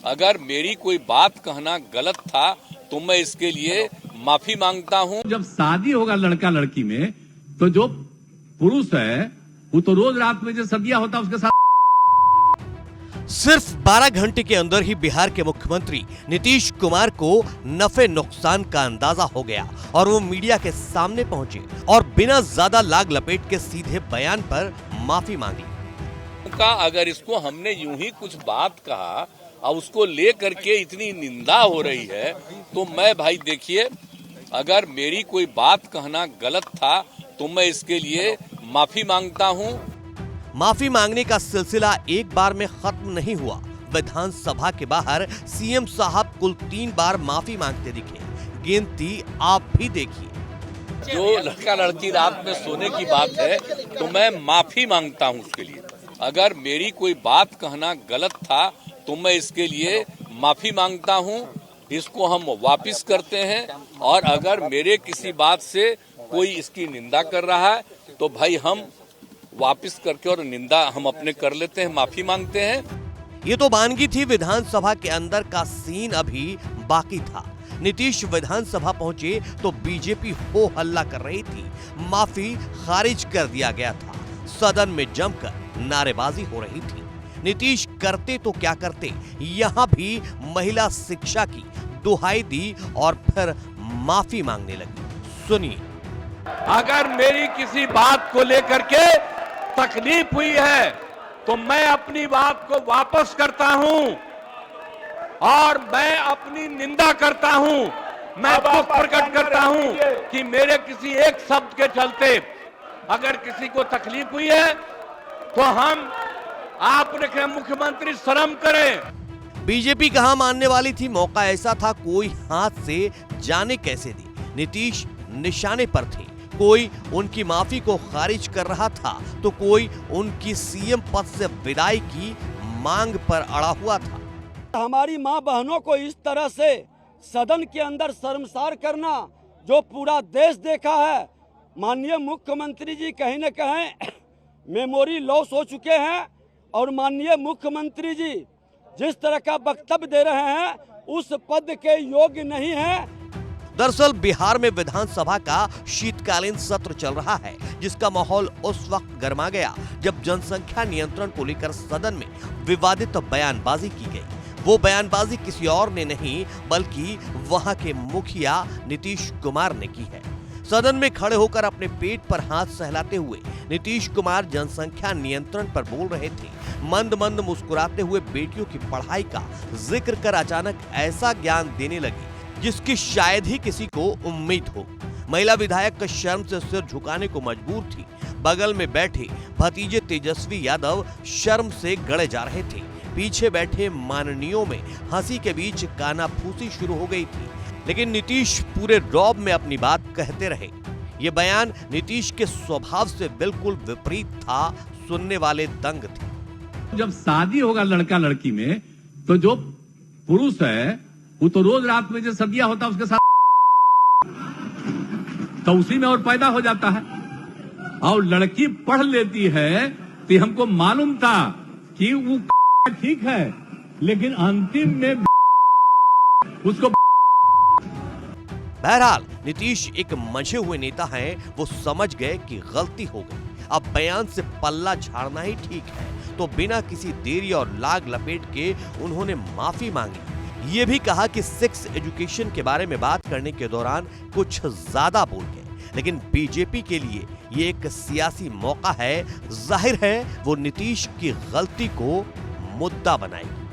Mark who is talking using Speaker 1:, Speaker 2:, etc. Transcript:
Speaker 1: अगर मेरी कोई बात कहना गलत था तो मैं इसके लिए माफी मांगता हूं।
Speaker 2: जब शादी होगा लड़का लड़की में तो जो पुरुष है वो तो रोज रात में जो सदिया होता है उसके साथ।
Speaker 3: सिर्फ 12 घंटे के अंदर ही बिहार के मुख्यमंत्री नीतीश कुमार को नफे नुकसान का अंदाजा हो गया और वो मीडिया के सामने पहुंचे और बिना ज्यादा लाग लपेट के सीधे बयान पर माफी मांगी।
Speaker 1: अगर इसको हमने यूं ही कुछ बात कहा और उसको ले करके इतनी निंदा हो रही है तो मैं भाई देखिए, अगर मेरी कोई बात कहना गलत था तो मैं इसके लिए माफी मांगता हूं।
Speaker 3: माफी मांगने का सिलसिला एक बार में खत्म नहीं हुआ। विधानसभा के बाहर सीएम साहब कुल 3 बार माफी मांगते दिखे। गिनती आप भी देखिए।
Speaker 1: जो लड़का लड़की रात में सोने की बात है तो मैं माफी मांगता हूं उसके लिए। अगर मेरी कोई बात कहना गलत था तो मैं इसके लिए माफी मांगता हूं। इसको हम वापस करते हैं और अगर मेरे किसी बात से कोई इसकी निंदा कर रहा है तो भाई हम वापस करके और निंदा हम अपने कर लेते हैं, माफी मांगते हैं।
Speaker 3: ये तो वानगी थी। विधानसभा के अंदर का सीन अभी बाकी था। नीतीश विधानसभा पहुंचे तो बीजेपी हो हल्ला कर रही थी। माफी खारिज कर दिया गया था। सदन में जमकर नारेबाजी हो रही थी। नीतीश करते तो क्या करते, यहाँ भी महिला शिक्षा की दुहाई दी और फिर माफी मांगने लगी। सुनिए।
Speaker 1: अगर मेरी किसी बात को लेकर के तकलीफ हुई है तो मैं अपनी बात को वापस करता हूं और मैं अपनी निंदा करता हूं। मैं दुख प्रकट करता हूं कि मेरे किसी एक शब्द के चलते अगर किसी को तकलीफ हुई है तो हम आपने कहा मुख्यमंत्री शर्म करें।
Speaker 3: बीजेपी कहां मानने वाली थी। मौका ऐसा था, कोई हाथ से जाने कैसे दी। नीतीश निशाने पर थे। कोई उनकी माफी को खारिज कर रहा था तो कोई उनकी सीएम पद से विदाई की मांग पर अड़ा हुआ था।
Speaker 4: हमारी मां बहनों को इस तरह से सदन के अंदर शर्मसार करना जो पूरा देश देखा है। माननीय मुख्यमंत्री जी कहीं न कहीं मेमोरी लॉस हो चुके हैं और माननीय मुख्यमंत्री जी जिस तरह का वक्तव्य दे रहे हैं उस पद के योग्य नहीं है।
Speaker 3: दरअसल बिहार में विधानसभा का शीतकालीन सत्र चल रहा है, जिसका माहौल उस वक्त गर्मा गया जब जनसंख्या नियंत्रण को लेकर सदन में विवादित बयानबाजी की गई। वो बयानबाजी किसी और ने नहीं बल्कि वहां के मुखिया नीतीश कुमार ने की है। सदन में खड़े होकर अपने पेट पर हाथ सहलाते हुए नीतीश कुमार जनसंख्या नियंत्रण पर बोल रहे थे। मंद मंद मुस्कुराते हुए बेटियों की पढ़ाई का जिक्र कर अचानक ऐसा ज्ञान देने लगे जिसकी शायद ही किसी को उम्मीद हो। महिला विधायक का शर्म से सिर झुकाने को मजबूर थी। बगल में बैठे भतीजे तेजस्वी यादव शर्म से गड़े जा रहे थे। पीछे बैठे माननीयों में हंसी के बीच कानाफूसी शुरू हो गई थी, लेकिन नीतीश पूरे रौब में अपनी बात कहते रहे। ये बयान नीतीश के स्वभाव से बिल्कुल विपरीत था। सुनने वाले दंग थे।
Speaker 2: जब शादी होगा लड़का लड़की में तो जो पुरुष है वो तो रोज रात में जो सदिया होता है उसके साथ तो उसी में और पैदा हो जाता है। और लड़की पढ़ लेती है तो हमको मालूम था कि वो ठीक है, लेकिन अंतिम में उसको।
Speaker 3: बहरहाल नीतीश एक मंझे हुए नेता हैं। वो समझ गए कि गलती हो गई। अब बयान से पल्ला झाड़ना ही ठीक है, तो बिना किसी देरी और लाग लपेट के उन्होंने माफी मांगी। ये भी कहा कि सेक्स एजुकेशन के बारे में बात करने के दौरान कुछ ज्यादा बोल गए, लेकिन बीजेपी के लिए ये एक सियासी मौका है। जाहिर है वो नीतीश की गलती को मुद्दा बनाएगी।